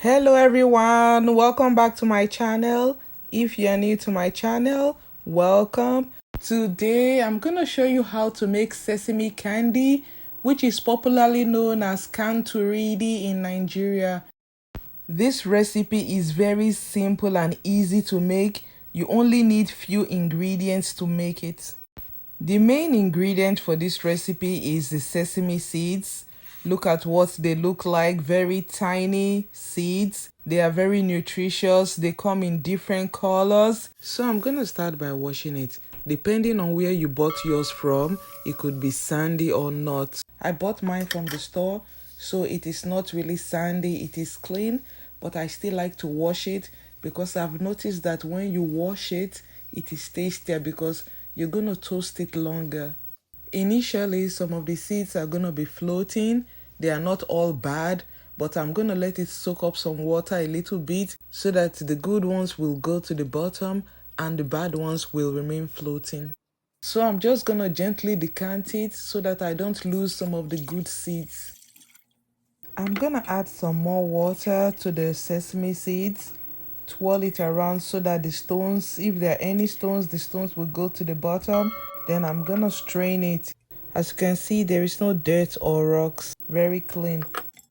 Hello everyone, welcome back to my channel. If you're new to my channel, welcome. Today I'm gonna show you how to make sesame candy, which is popularly known as Kantun Ridi in Nigeria. This recipe is very simple and easy to make. You only need few ingredients to make it. The main ingredient for this recipe is the sesame seeds. Look at what they look like, very tiny seeds. They are very nutritious. They come in different colors. So I'm going to start by washing it. Depending on where you bought yours from, it could be sandy or not. I bought mine from the store, so it is not really sandy. It is clean, but I still like to wash it because I've noticed that when you wash it, it is tastier because you're going to toast it longer. Initially, some of the seeds are going to be floating. They are not all bad, but I'm going to let it soak up some water a little bit so that the good ones will go to the bottom and the bad ones will remain floating. So I'm just going to gently decant it so that I don't lose some of the good seeds. I'm going to add some more water to the sesame seeds. Twirl it around so that the stones, if there are any stones, the stones will go to the bottom. Then I'm gonna strain it. As you can see, there is no dirt or rocks. Very clean.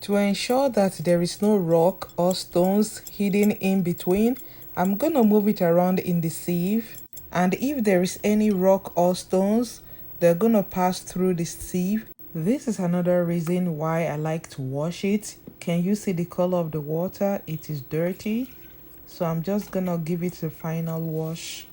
To ensure that there is no rock or stones hidden in between, I'm gonna move it around in the sieve. And if there is any rock or stones, they're gonna pass through the sieve. This is another reason why I like to wash it. Can you see the color of the water? It is dirty. So I'm just gonna give it a final wash.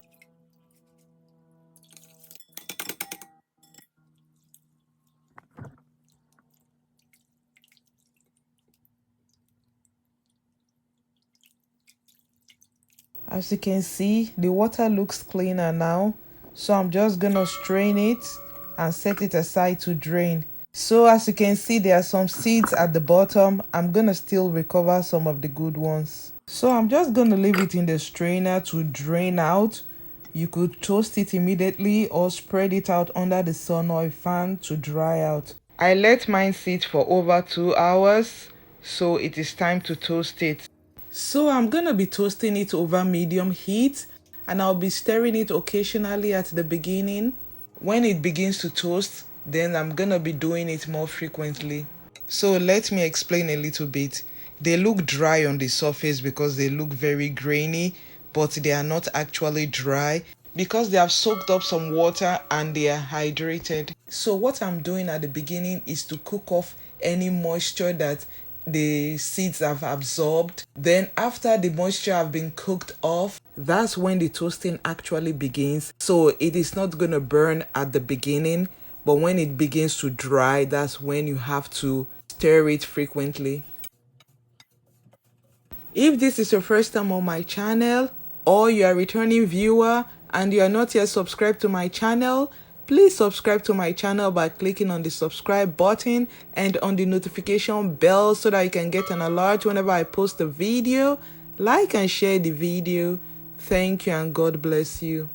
As you can see, the water looks cleaner now. So I'm just gonna strain it and set it aside to drain. So as you can see, there are some seeds at the bottom. I'm gonna still recover some of the good ones. So I'm just gonna leave it in the strainer to drain out. You could toast it immediately or spread it out under the sun or a fan to dry out. I let mine sit for over 2 hours, so it is time to toast it. So I'm gonna be toasting it over medium heat and I'll be stirring it occasionally at the beginning. When it begins to toast, then I'm gonna be doing it more frequently. So let me explain a little bit. They look dry on the surface because they look very grainy, but they are not actually dry because they have soaked up some water and they are hydrated. So what I'm doing at the beginning is to cook off any moisture that the seeds have absorbed. Then after the moisture have been cooked off, that's when the toasting actually begins. So it is not going to burn at the beginning, but when it begins to dry, that's when you have to stir it frequently. If this is your first time on my channel or you are a returning viewer and you are not yet subscribed to my channel, please subscribe to my channel by clicking on the subscribe button and on the notification bell so that you can get an alert whenever I post a video. Like and share the video. Thank you and God bless you.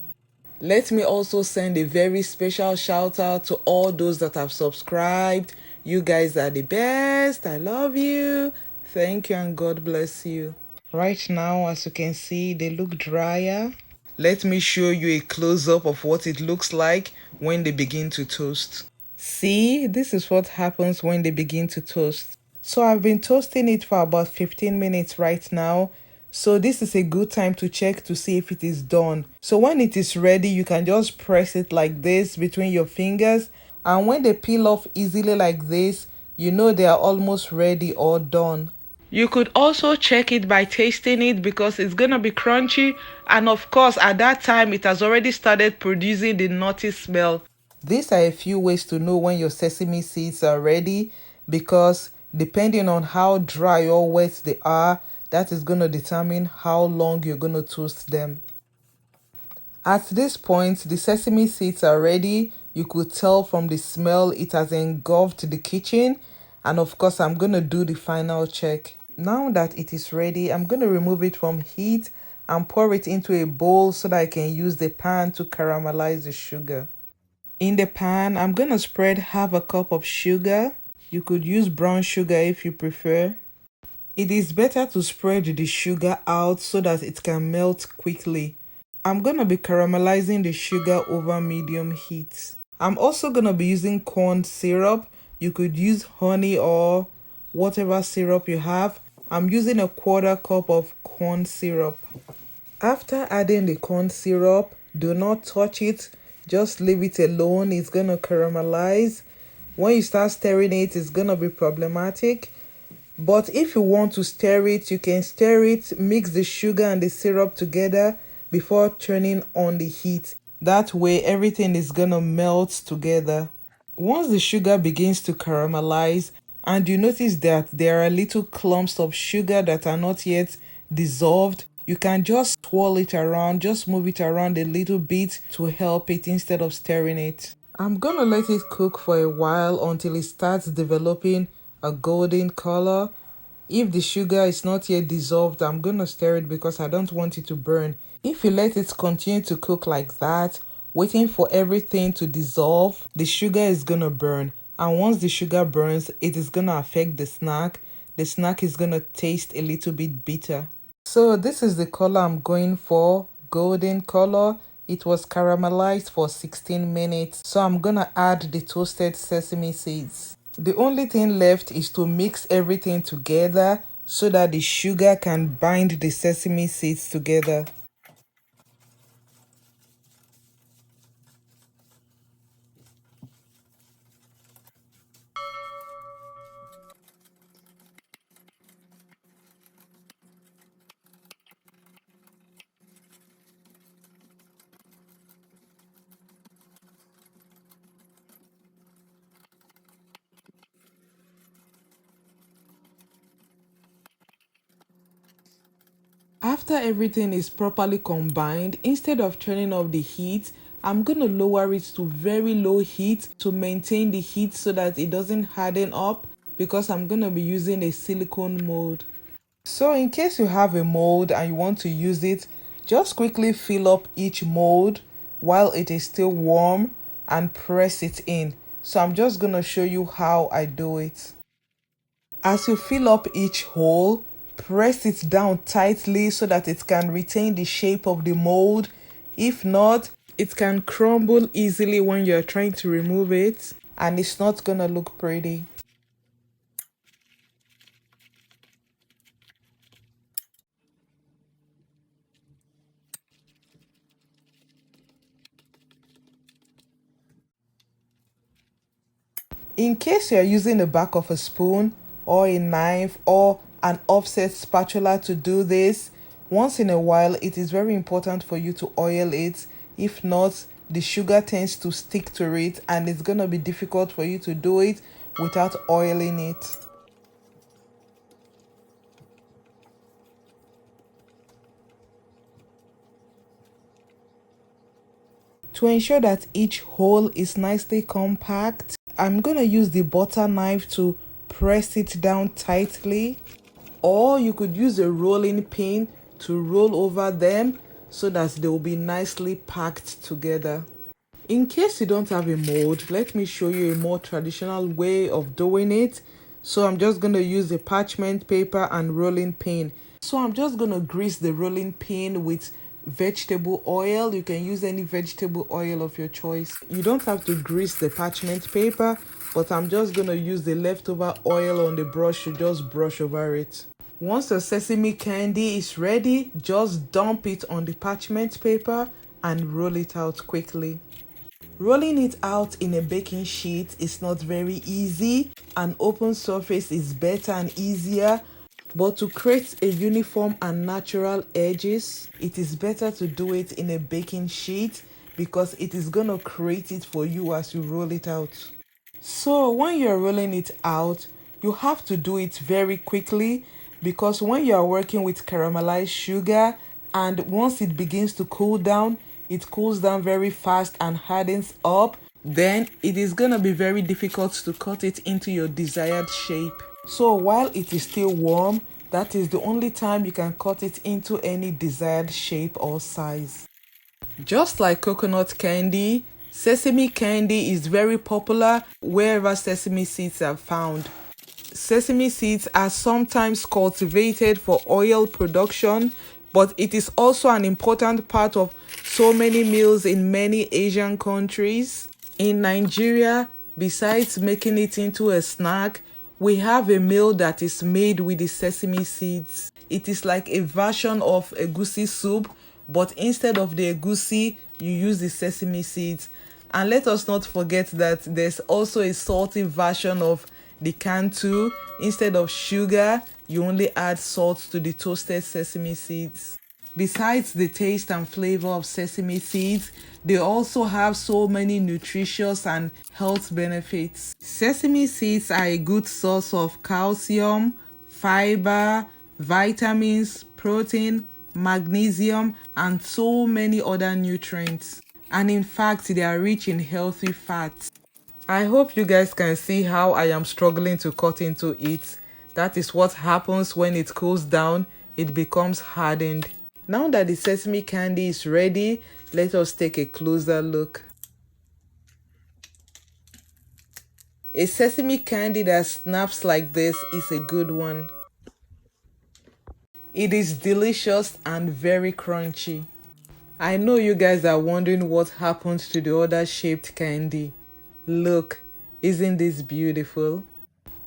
Let me also send a very special shout out to all those that have subscribed. You guys are the best. I love you. Thank you and God bless you. Right now, as you can see, they look drier. Let me show you a close-up of what it looks like when they begin to toast. See, this is what happens when they begin to toast. So I've been toasting it for about 15 minutes right now. So this is a good time to check to see if it is done. So when it is ready, you can just press it like this between your fingers. And when they peel off easily like this, you know they are almost ready or done. You could also check it by tasting it because it's gonna be crunchy, and of course at that time it has already started producing the nutty smell. These are a few ways to know when your sesame seeds are ready because depending on how dry or wet they are, that is gonna determine how long you're gonna toast them. At this point, the sesame seeds are ready. You could tell from the smell it has engulfed the kitchen. And of course, I'm going to do the final check. Now that it is ready, I'm going to remove it from heat and pour it into a bowl so that I can use the pan to caramelize the sugar. In the pan, I'm going to spread half a cup of sugar. You could use brown sugar if you prefer. It is better to spread the sugar out so that it can melt quickly. I'm gonna be caramelizing the sugar over medium heat. I'm also gonna be using corn syrup. You could use honey or whatever syrup you have. I'm using a quarter cup of corn syrup. After adding the corn syrup, do not touch it. Just leave it alone. It's gonna caramelize. When you start stirring it, it's gonna be problematic. But if you want to stir it, you can stir it, mix the sugar and the syrup together before turning on the heat. That way, everything is gonna melt together. Once the sugar begins to caramelize, and you notice that there are little clumps of sugar that are not yet dissolved, you can just swirl it around, just move it around a little bit to help it instead of stirring it. I'm gonna let it cook for a while until it starts developing a golden color. If the sugar is not yet dissolved, I'm gonna stir it because I don't want it to burn. If you let it continue to cook like that, waiting for everything to dissolve, the sugar is gonna burn. And once the sugar burns, it is gonna affect the snack. The snack is gonna taste a little bit bitter. So this is the color I'm going for, golden color. It was caramelized for 16 minutes. So I'm gonna add the toasted sesame seeds. The only thing left is to mix everything together so that the sugar can bind the sesame seeds together. After everything is properly combined, instead of turning off the heat, I'm going to lower it to very low heat to maintain the heat so that it doesn't harden up, because I'm going to be using a silicone mold. So in case you have a mold and you want to use it, just quickly fill up each mold while it is still warm and press it in. So I'm just going to show you how I do it. As you fill up each hole, press it down tightly so that it can retain the shape of the mold. If not, it can crumble easily when you're trying to remove it, and it's not gonna look pretty. In case you're using the back of a spoon or a knife or an offset spatula to do this, once in a while it is very important for you to oil it. If not, the sugar tends to stick to it and it's gonna be difficult for you to do it without oiling it. To ensure that each hole is nicely compact, I'm going to use the butter knife to press it down tightly, or you could use a rolling pin to roll over them so that they will be nicely packed together. In case you don't have a mold, let me show you a more traditional way of doing it. So I'm just going to use a parchment paper and rolling pin. So I'm just going to grease the rolling pin with vegetable oil. You can use any vegetable oil of your choice. You don't have to grease the parchment paper, but I'm just going to use the leftover oil on the brush to just brush over it. Once the sesame candy is ready, just dump it on the parchment paper and roll it out quickly. Rolling it out in a baking sheet is not very easy. An open surface is better and easier, but to create a uniform and natural edges, it is better to do it in a baking sheet because it is going to create it for you as you roll it out. So when you're rolling it out, you have to do it very quickly because when you are working with caramelized sugar and once it begins to cool down, it cools down very fast and hardens up, then it is going to be very difficult to cut it into your desired shape. So while it is still warm, that is the only time you can cut it into any desired shape or size. Just like coconut candy, sesame candy is very popular wherever sesame seeds are found. Sesame seeds are sometimes cultivated for oil production, but it is also an important part of so many meals in many Asian countries. In Nigeria, besides making it into a snack, we have a meal that is made with the sesame seeds. It is like a version of egusi soup, but instead of the egusi, you use the sesame seeds. And let us not forget that there's also a salty version of the Kantun. Instead of sugar, you only add salt to the toasted sesame seeds. Besides the taste and flavor of sesame seeds, they also have so many nutritious and health benefits. Sesame seeds are a good source of calcium, fiber, vitamins, protein, magnesium, and so many other nutrients. And in fact, they are rich in healthy fats. I hope you guys can see how I am struggling to cut into it. That is what happens when it cools down, it becomes hardened. Now that the sesame candy is ready, let us take a closer look. A sesame candy that snaps like this is a good one. It is delicious and very crunchy. I know you guys are wondering what happened to the other shaped candy. Look, isn't this beautiful?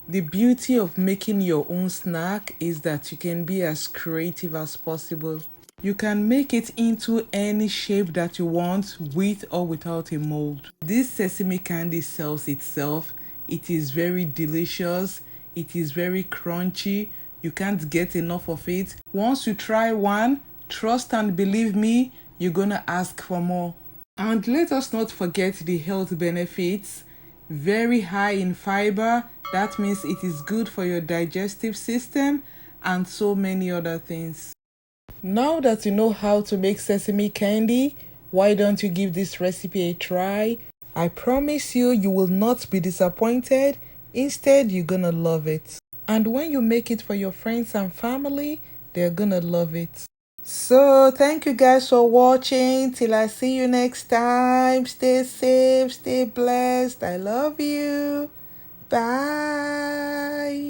The beauty of making your own snack is that you can be as creative as possible. You can make it into any shape that you want, with or without a mold. This sesame candy sells itself. It is very delicious. It is very crunchy. You can't get enough of it. Once you try one, trust and believe me, you're gonna ask for more. And let us not forget the health benefits. Very high in fiber, that means it is good for your digestive system, and so many other things. Now that you know how to make sesame candy, why don't you give this recipe a try? I promise you, you will not be disappointed. Instead, you're gonna love it. And when you make it for your friends and family, they're gonna love it. So, thank you guys for watching. Till I see you next time. Stay safe, stay blessed. I love you. Bye.